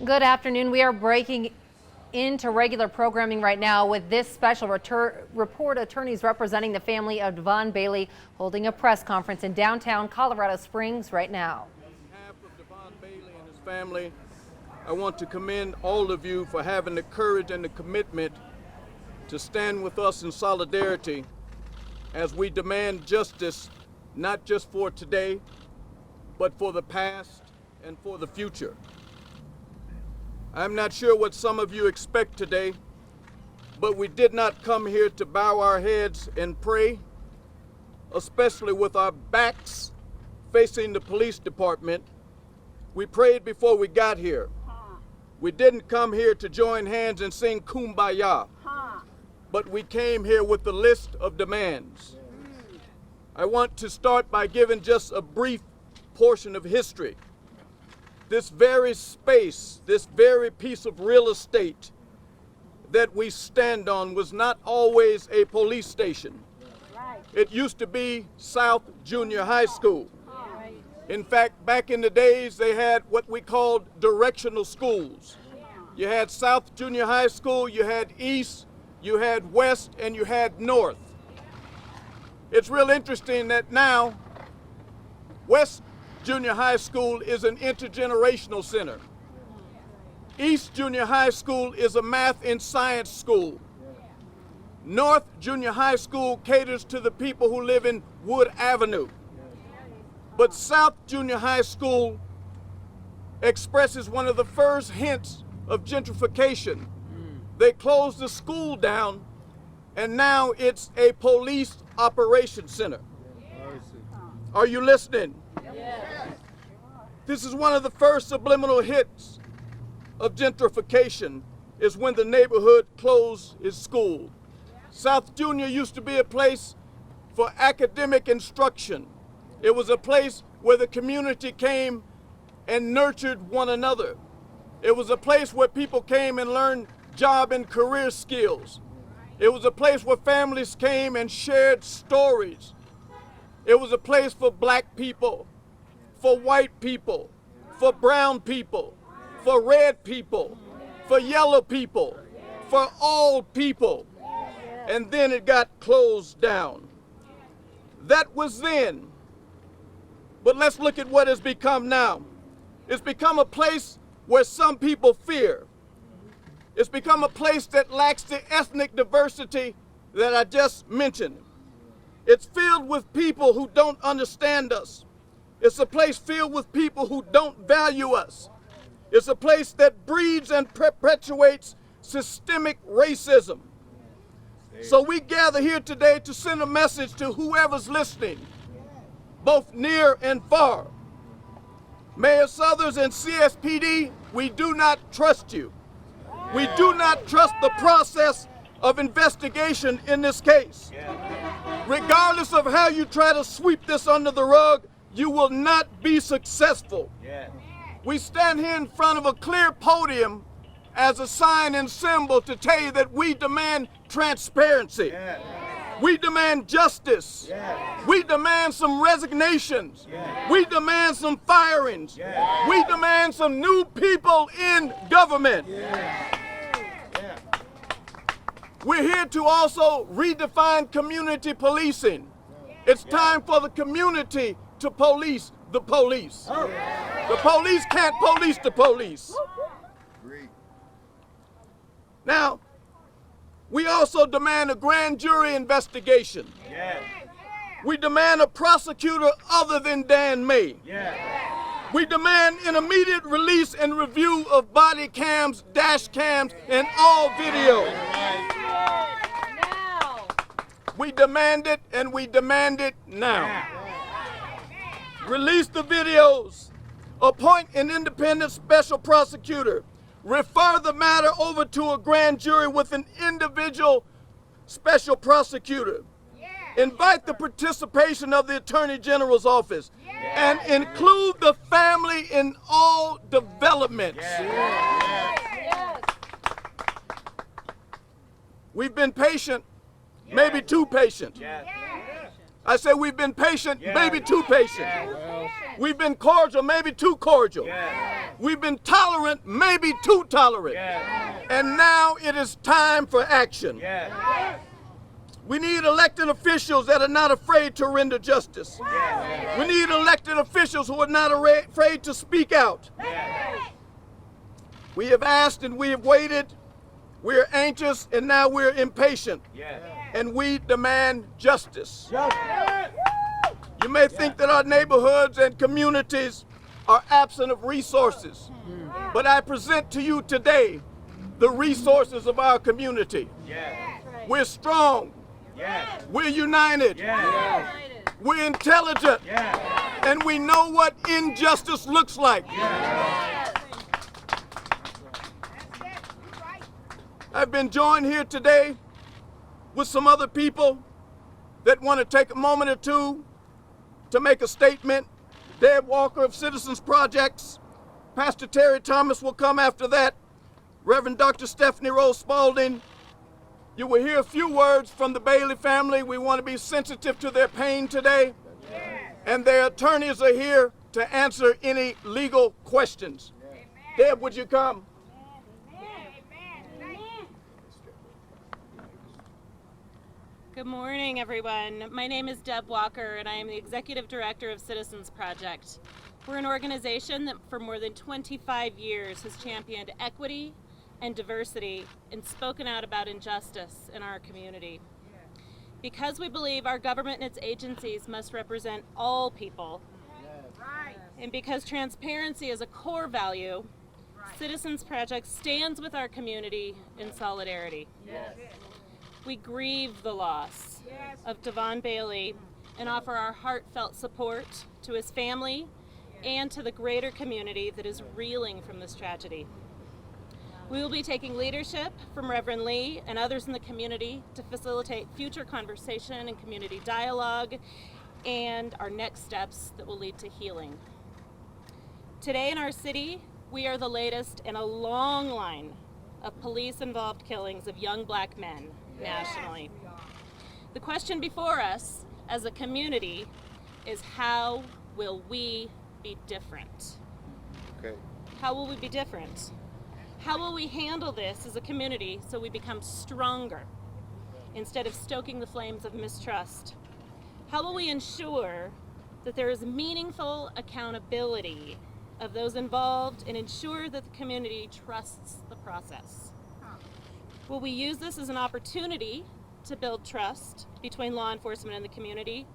Good afternoon. We are breaking into regular programming right now with this special report. Attorneys representing the family of Devon Bailey holding a press conference in downtown Colorado Springs right now. On behalf of Devon Bailey and his family, I want to commend all of you for having the courage and the commitment to stand with us in solidarity as we demand justice, not just for today, but for the past and for the future. I'm not sure what some of you expect today, but we did not come here to bow our heads and pray, especially with our backs facing the police department. We prayed before we got here. We didn't come here to join hands and sing Kumbaya, but we came here with a list of demands. I want to start by giving just a brief portion of history. This very space, this very piece of real estate that we stand on was not always a police station. It used to be South Junior High School. In fact, back in the days, they had what we called directional schools. You had South Junior High School, you had East, you had West, and you had North. It's real interesting that now West Junior High School is an intergenerational center. East Junior High School is a math and science school. North Junior High School caters to the people who live in Wood Avenue. But South Junior High School expresses one of the first hints of gentrification. They closed the school down, and now it's a police operations center. Are you listening? This is one of the first subliminal hits of gentrification, is when the neighborhood closed its school. South Junior used to be a place for academic instruction. It was a place where the community came and nurtured one another. It was a place where people came and learned job and career skills. It was a place where families came and shared stories. It was a place for black people, for white people, for brown people, for red people, for yellow people, for all people. And then it got closed down. That was then. But let's look at what it's become now. It's become a place where some people fear. It's become a place that lacks the ethnic diversity that I just mentioned. It's filled with people who don't understand us. It's a place filled with people who don't value us. It's a place that breeds and perpetuates systemic racism. So we gather here today to send a message to whoever's listening, both near and far. Mayor Suthers and CSPD, we do not trust you. We do not trust the process of investigation in this case. Regardless of how you try to sweep this under the rug, you will not be successful. We stand here in front of a clear podium as a sign and symbol to tell you that we demand transparency. We demand justice. We demand some resignations. We demand some firings. We demand some new people in government. We're here to also redefine community policing. It's time for the community to police the police. The police can't police the police. Now, we also demand a grand jury investigation. We demand a prosecutor other than Dan May. We demand an immediate release and review of body cams, dash cams, and all video. We demand it, and we demand it now. Release the videos. Appoint an independent special prosecutor. Refer the matter over to a grand jury with an individual special prosecutor. Invite the participation of the Attorney General's office and include the family in all developments. We've been patient, maybe too patient. I say we've been patient, maybe too patient. We've been cordial, maybe too cordial. We've been tolerant, maybe too tolerant. And now it is time for action. We need elected officials that are not afraid to render justice. We need elected officials who are not afraid to speak out. We have asked and we have waited. We are anxious and now we're impatient. And we demand justice. You may think that our neighborhoods and communities are absent of resources, but I present to you today the resources of our community. We're strong. We're united. We're intelligent. And we know what injustice looks like. I've been joined here today with some other people that want to take a moment or two to make a statement. Deb Walker of Citizens Projects, Pastor Terry Thomas will come after that, Reverend Dr. Stephanie Rose Spalding. You will hear a few words from the Bailey family. We want to be sensitive to their pain today. And their attorneys are here to answer any legal questions. Deb, would you come? Good morning, everyone. My name is Deb Walker, and I am the Executive Director of Citizens Project. We're an organization that for more than 25 years has championed equity and diversity and spoken out about injustice in our community. Because we believe our government and its agencies must represent all people, and because transparency is a core value, Citizens Project stands with our community in solidarity. We grieve the loss of Devon Bailey and offer our heartfelt support to his family and to the greater community that is reeling from this tragedy. We will be taking leadership from Reverend Lee and others in the community to facilitate future conversation and community dialogue and our next steps that will lead to healing. Today in our city, we are the latest in a long line of police-involved killings of young black men nationally. The question before us as a community is, how will we be different? How will we be different? How will we handle this as a community so we become stronger instead of stoking the flames of mistrust? How will we ensure that there is meaningful accountability of those involved and ensure that the community trusts the process? Will we use this as an opportunity to build trust between law enforcement and the community,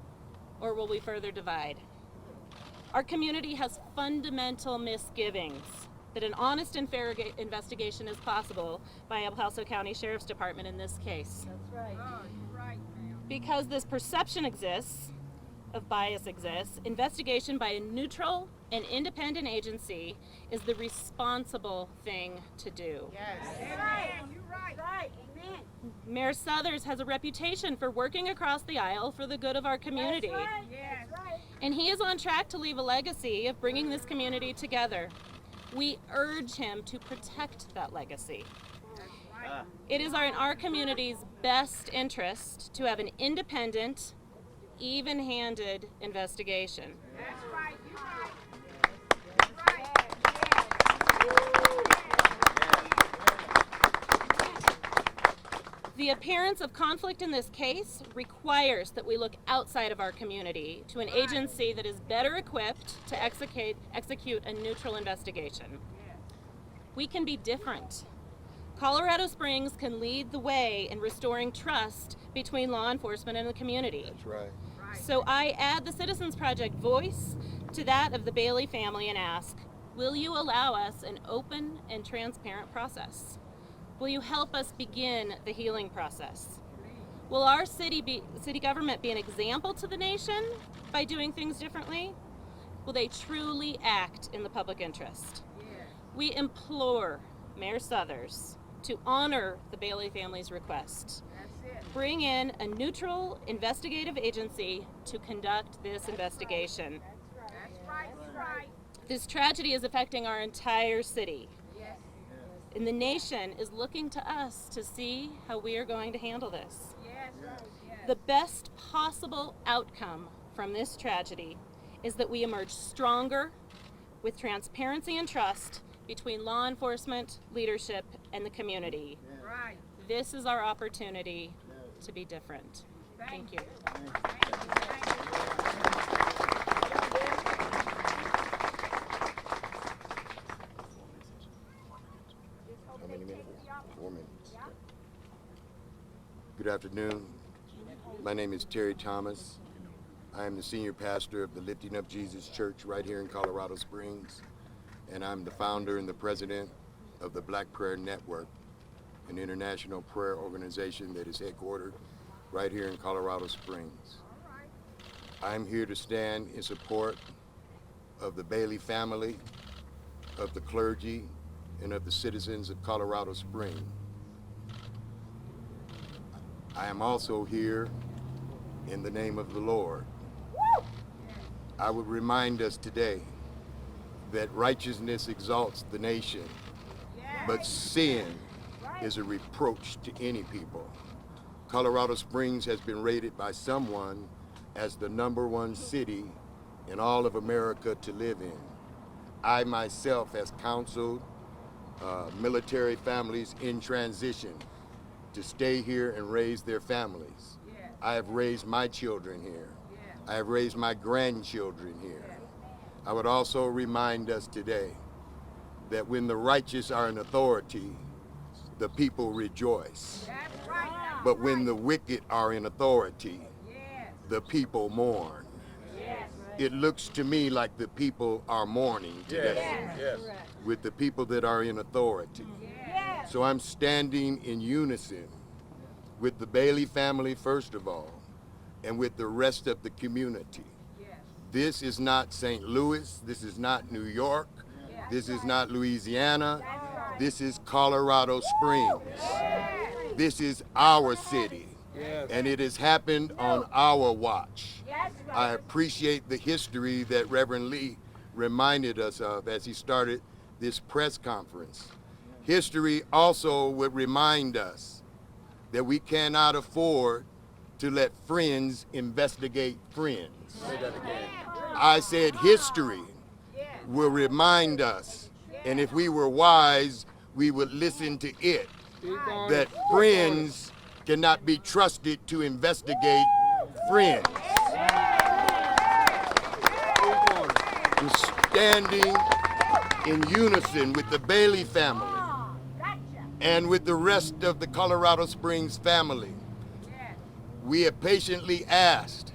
or will we further divide? Our community has fundamental misgivings that an honest and fair investigation is possible by El Paso County Sheriff's Department in this case. That's right. Oh, you're right, ma'am. Because this perception exists, of bias exists, investigation by a neutral and independent agency is the responsible thing to do. Yes. You're right. You're right. Right. Amen. Mayor Suthers has a reputation for working across the aisle for the good of our community. That's right. Yes. That's right. And he is on track to leave a legacy of bringing this community together. We urge him to protect that legacy. It is in our community's best interest to have an independent, even-handed investigation. That's right. You're right. The appearance of conflict in this case requires that we look outside of our community to an agency that is better equipped to execute a neutral investigation. We can be different. Colorado Springs can lead the way in restoring trust between law enforcement and the community. That's right. So I add the Citizens Project voice to that of the Bailey family and ask, will you allow us an open and transparent process? Will you help us begin the healing process? Will our city government be an example to the nation by doing things differently? Will they truly act in the public interest? We implore Mayor Suthers to honor the Bailey family's request. Bring in a neutral investigative agency to conduct this investigation. That's right. You're right. This tragedy is affecting our entire city. And the nation is looking to us to see how we are going to handle this. Yes. The best possible outcome from this tragedy is that we emerge stronger with transparency and trust between law enforcement, leadership, and the community. Right. This is our opportunity to be different. Thank you. How many minutes? 4 minutes. Good afternoon. My name is Terry Thomas. I am the senior pastor of the Lifting Up Jesus Church right here in Colorado Springs, and I'm the founder and the president of the Black Prayer Network, an international prayer organization that is headquartered right here in Colorado Springs. I'm here to stand in support of the Bailey family, of the clergy, and of the citizens of Colorado Springs. I am also here in the name of the Lord. I would remind us today that righteousness exalts the nation, but sin is a reproach to any people. Colorado Springs has been rated by someone as the #1 city in all of America to live in. I myself has counseled military families in transition to stay here and raise their families. I have raised my children here. I have raised my grandchildren here. I would also remind us today that when the righteous are in authority, the people rejoice. But when the wicked are in authority, the people mourn. It looks to me like the people are mourning today with the people that are in authority. So I'm standing in unison with the Bailey family, first of all, and with the rest of the community. This is not St. Louis, this is not New York, this is not Louisiana, this is Colorado Springs. This is our city, and it has happened on our watch. I appreciate the history that Reverend Lee reminded us of as he started this press conference. History also would remind us that we cannot afford to let friends investigate friends. Say that again. I said history will remind us, and if we were wise, we would listen to it, that friends cannot be trusted to investigate friends. We're standing in unison with the Bailey family and with the rest of the Colorado Springs family. We have patiently asked,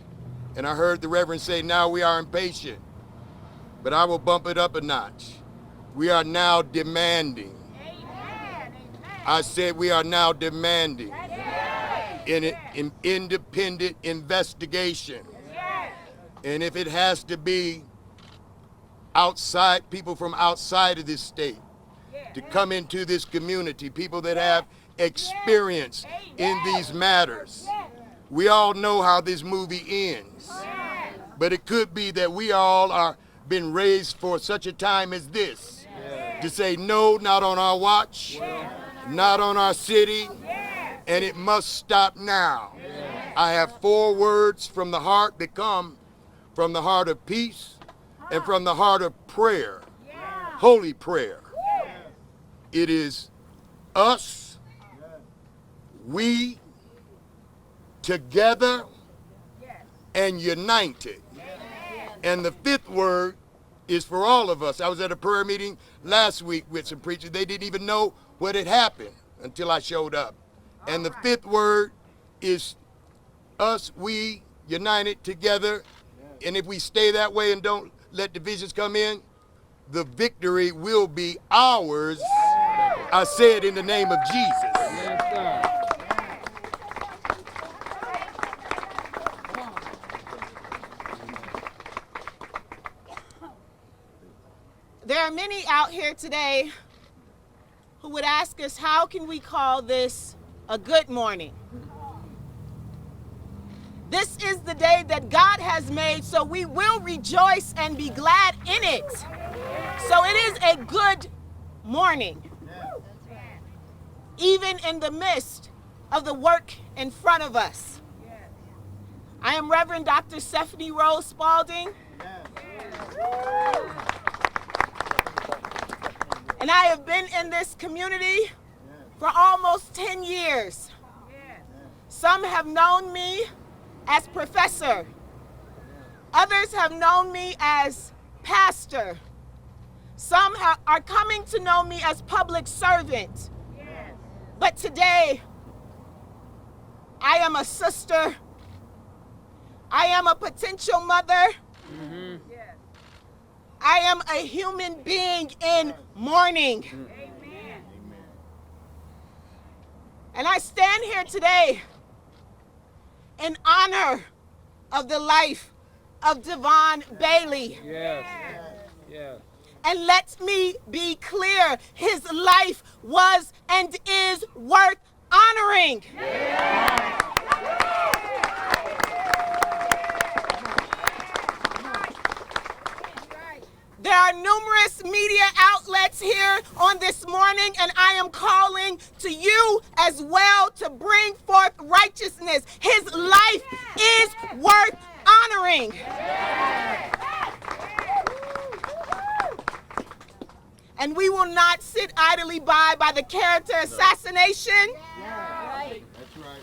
and I heard the Reverend say, now we are impatient, but I will bump it up a notch. We are now demanding. I said we are now demanding an independent investigation. And if it has to be outside, people from outside of this state to come into this community, people that have experience in these matters. We all know how this movie ends, but it could be that we all are been raised for such a time as this to say no, not on our watch, not on our city, and it must stop now. I have 4 words from the heart that come from the heart of peace and from the heart of prayer, holy prayer. It is us, we, together, and united. And the 5th word is for all of us. I was at a prayer meeting last week with some preachers. They didn't even know what had happened until I showed up. And the 5th word is us, we, united together. And if we stay that way and don't let divisions come in, the victory will be ours. I say it in the name of Jesus. There are many out here today who would ask us, how can we call this a good morning? This is the day that God has made, so we will rejoice and be glad in it. So it is a good morning, even in the midst of the work in front of us. I am Reverend Dr. Stephanie Rose Spalding. And I have been in this community for almost 10 years. Some have known me as professor. Others have known me as pastor. Some are coming to know me as public servant. But today, I am a sister. I am a potential mother. I am a human being in mourning. Amen. And I stand here today in honor of the life of Devon Bailey. Yes. Yes. And let me be clear, his life was and is worth honoring. There are numerous media outlets here on this morning, and I am calling to you as well to bring forth righteousness. His life is worth honoring. And we will not sit idly by the character assassination,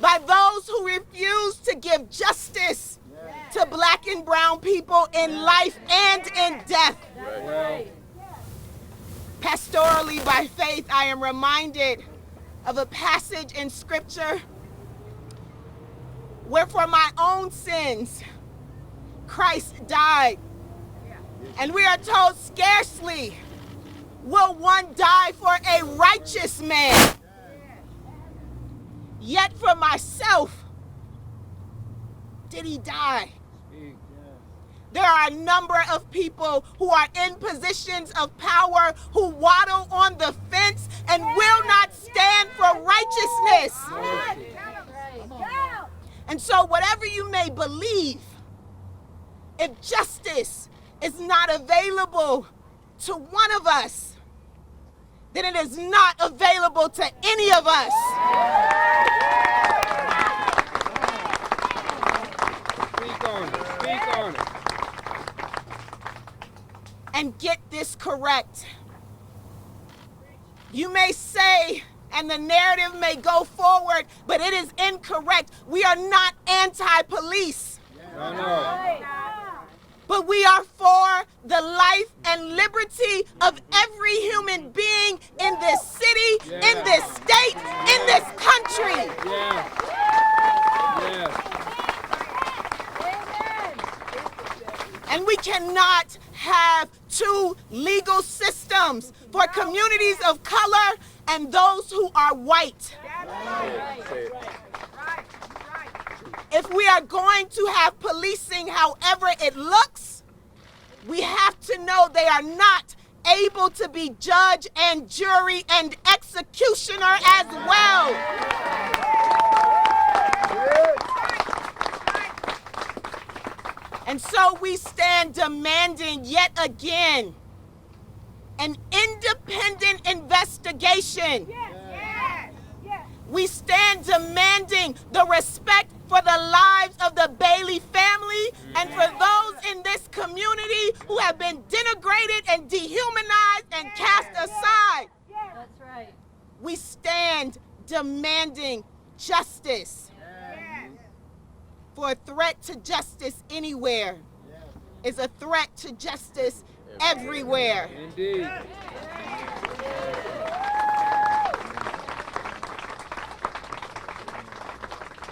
by those who refuse to give justice to black and brown people in life and in death. Pastorally, by faith, I am reminded of a passage in scripture where for my own sins, Christ died. And we are told scarcely will one die for a righteous man. Yet for myself, did he die? There are a number of people who are in positions of power who waddle on the fence and will not stand for righteousness. And so whatever you may believe, if justice is not available to one of us, then it is not available to any of us. Speak on it. Speak on it. And get this correct. You may say, and the narrative may go forward, but it is incorrect. We are not anti-police. I know. But we are for the life and liberty of every human being in this city, in this state, in this country. Yes. Yes. And we cannot have two legal systems for communities of color and those who are white. If we are going to have policing however it looks, we have to know they are not able to be judge and jury and executioner as well. And so we stand demanding yet again an independent investigation. We stand demanding the respect for the lives of the Bailey family and for those in this community who have been denigrated and dehumanized and cast aside. That's right. We stand demanding justice. For a threat to justice anywhere is a threat to justice everywhere. Indeed.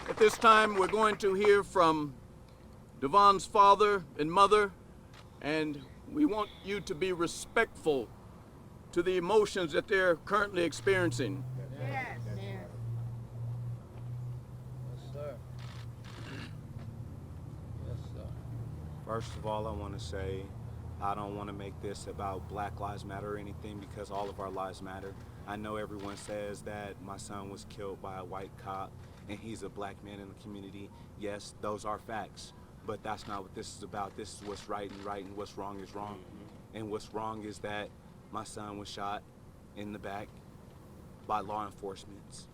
At this time, we're going to hear from Devon's father and mother, and we want you to be respectful to the emotions that they're currently experiencing. Yes, sir. Yes, sir. First of all, I want to say I don't want to make this about Black Lives Matter or anything because all of our lives matter. I know everyone says that my son was killed by a white cop and he's a black man in the community. Yes, those are facts, but that's not what this is about. This is what's right and what's wrong is wrong. And what's wrong is that my son was shot in the back by law enforcement.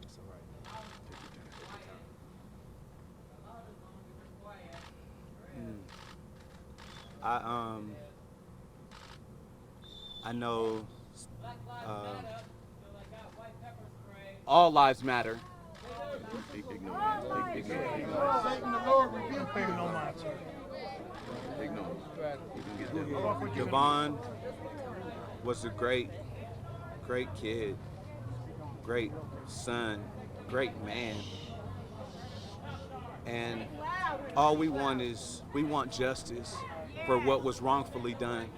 That's all right. I know all lives matter. Devon was a great kid, great son, great man. And all we want justice for what was wrongfully done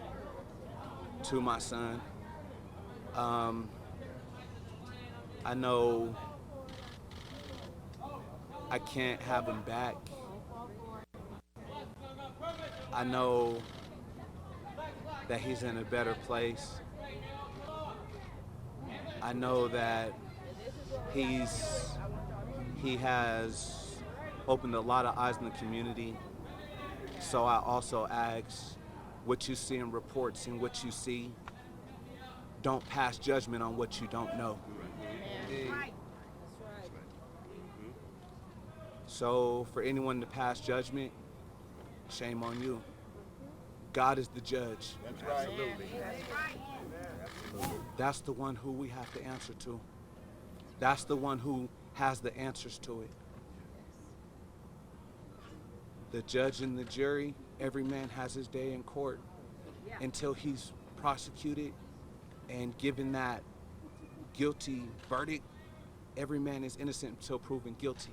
to my son. I know I can't have him back. I know that he's in a better place. I know that he has opened a lot of eyes in the community. So I also ask, what you see in reports and what you see, don't pass judgment on what you don't know. So for anyone to pass judgment, shame on you. God is the judge. Absolutely. That's the one who we have to answer to. That's the one who has the answers to it. The judge and the jury, every man has his day in court until he's prosecuted and given that guilty verdict. Every man is innocent until proven guilty.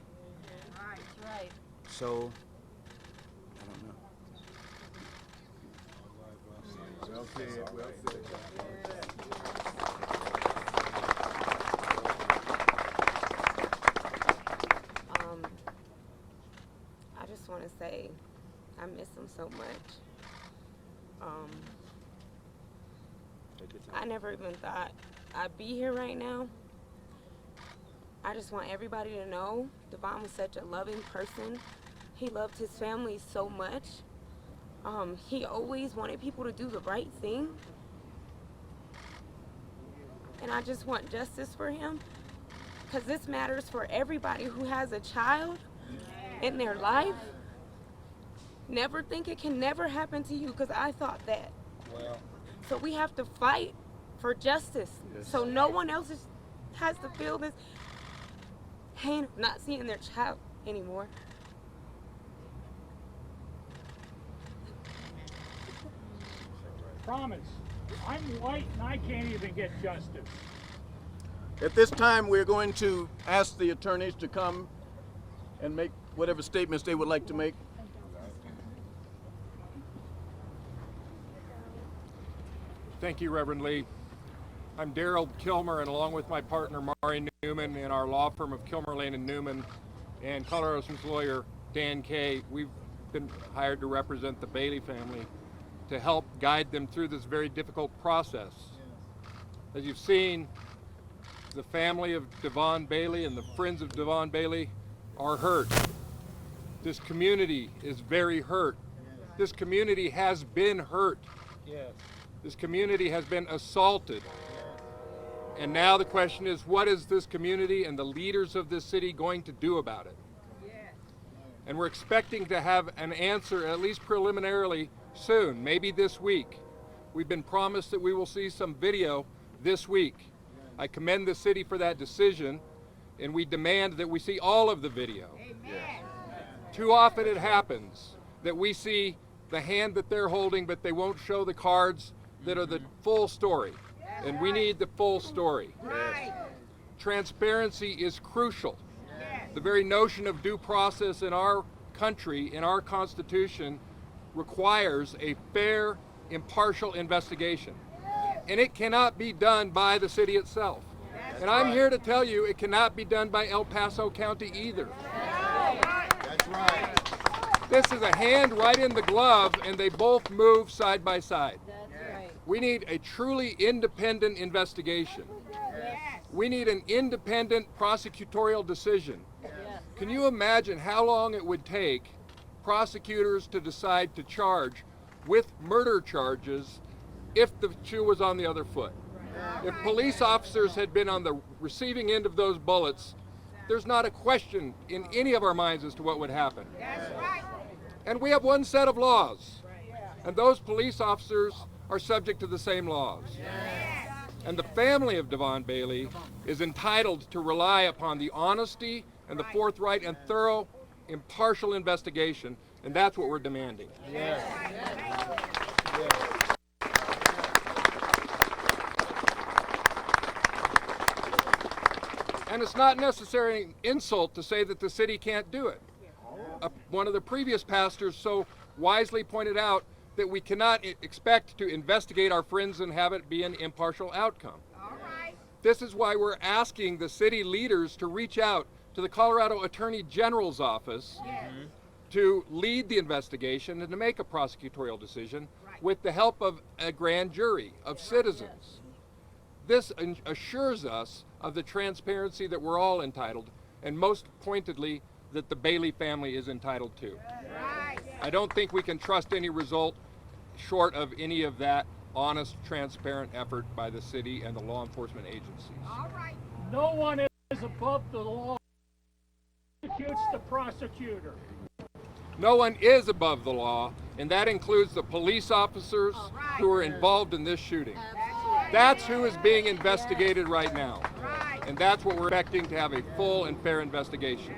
Right. So, I don't know. Well said, well said. I just want to say I miss him so much. I never even thought I'd be here right now. I just want everybody to know Devon was such a loving person. He loved his family so much. He always wanted people to do the right thing. And I just want justice for him, because this matters for everybody who has a child in their life. Never think it can never happen to you, because I thought that. Well, So we have to fight for justice, so no one else has to feel this pain of not seeing their child anymore. Promise. I'm white and I can't even get justice. At this time, we're going to ask the attorneys to come and make whatever statements they would like to make. Thank you, Reverend Lee. I'm Daryl Kilmer, and along with my partner, Mari Newman, and our law firm of Kilmer, Lane & Newman, and Colorado Springs lawyer, Dan Kay, we've been hired to represent the Bailey family to help guide them through this very difficult process. As you've seen, the family of Devon Bailey and the friends of Devon Bailey are hurt. This community is very hurt. This community has been hurt. yes. This community has been assaulted. And now the question is, what is this community and the leaders of this city going to do about it? And we're expecting to have an answer, at least preliminarily, soon, maybe this week. We've been promised that we will see some video this week. I commend the city for that decision, and we demand that we see all of the video. Too often it happens that we see the hand that they're holding, but they won't show the cards that are the full story. And we need the full story. Transparency is crucial. The very notion of due process in our country, in our Constitution, requires a fair, impartial investigation. And it cannot be done by the city itself. And I'm here to tell you it cannot be done by El Paso County either. That's right. This is a hand right in the glove, and they both move side by side. We need a truly independent investigation. We need an independent prosecutorial decision. Can you imagine how long it would take prosecutors to decide to charge with murder charges if the shoe was on the other foot? If police officers had been on the receiving end of those bullets, there's not a question in any of our minds as to what would happen. And we have one set of laws, and those police officers are subject to the same laws. And the family of Devon Bailey is entitled to rely upon the honesty and the forthright and thorough, impartial investigation, and that's what we're demanding. And it's not necessarily an insult to say that the city can't do it. One of the previous pastors so wisely pointed out that we cannot expect to investigate our friends and have it be an impartial outcome. This is why we're asking the city leaders to reach out to the Colorado Attorney General's office to lead the investigation and to make a prosecutorial decision with the help of a grand jury of citizens. This assures us of the transparency that we're all entitled, and most pointedly, that the Bailey family is entitled to. I don't think we can trust any result short of any of that honest, transparent effort by the city and the law enforcement agencies. No one is above the law. Prosecutes the prosecutor. No one is above the law, and that includes the police officers who were involved in this shooting. That's who is being investigated right now. And that's what we're expecting to have a full and fair investigation.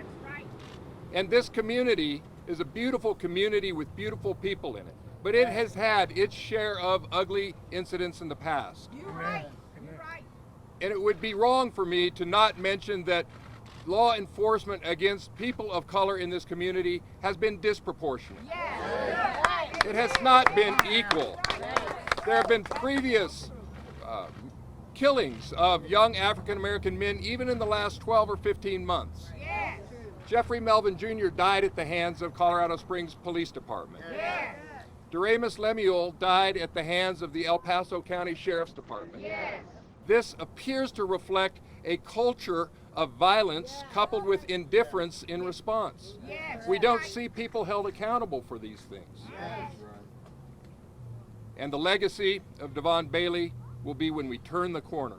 And this community is a beautiful community with beautiful people in it. But it has had its share of ugly incidents in the past. And it would be wrong for me to not mention that law enforcement against people of color in this community has been disproportionate. It has not been equal. There have been previous killings of young African American men even in the last 12 or 15 months. Jeffrey Melvin Jr. died at the hands of Colorado Springs Police Department. Doremus Lemuel died at the hands of the El Paso County Sheriff's Department. This appears to reflect a culture of violence coupled with indifference in response. We don't see people held accountable for these things. And the legacy of Devon Bailey will be when we turn the corner.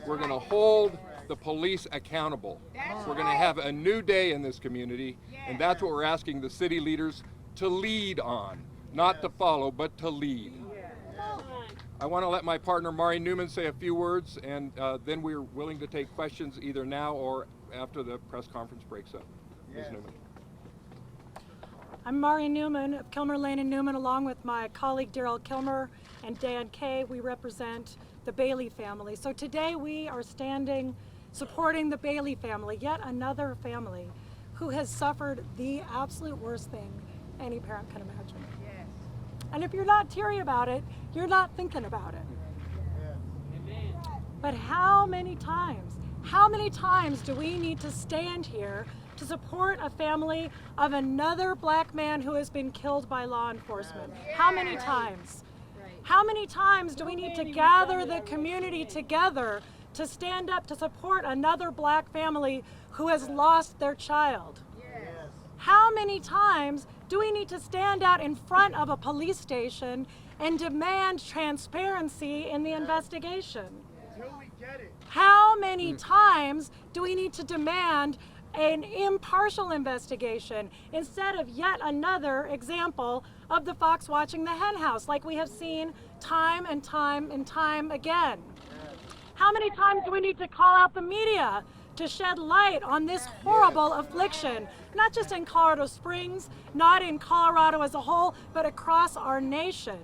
We're going to hold the police accountable. We're going to have a new day in this community, and that's what we're asking the city leaders to lead on. Not to follow, but to lead. I want to let my partner Mari Newman say a few words, and then we're willing to take questions either now or after the press conference breaks up. Ms. Newman. I'm Mari Newman of Kilmer Lane and Newman, along with my colleague Daryl Kilmer and Dan Kay. We represent the Bailey family. So today we are standing supporting the Bailey family, yet another family who has suffered the absolute worst thing any parent can imagine. And if you're not teary about it, you're not thinking about it. But how many times do we need to stand here to support a family of another black man who has been killed by law enforcement? How many times? How many times do we need to gather the community together to stand up to support another black family who has lost their child? How many times do we need to stand out in front of a police station and demand transparency in the investigation? How many times do we need to demand an impartial investigation instead of yet another example of the fox watching the hen house, like we have seen time and time and time again? How many times do we need to call out the media to shed light on this horrible affliction, not just in Colorado Springs, not in Colorado as a whole, but across our nation?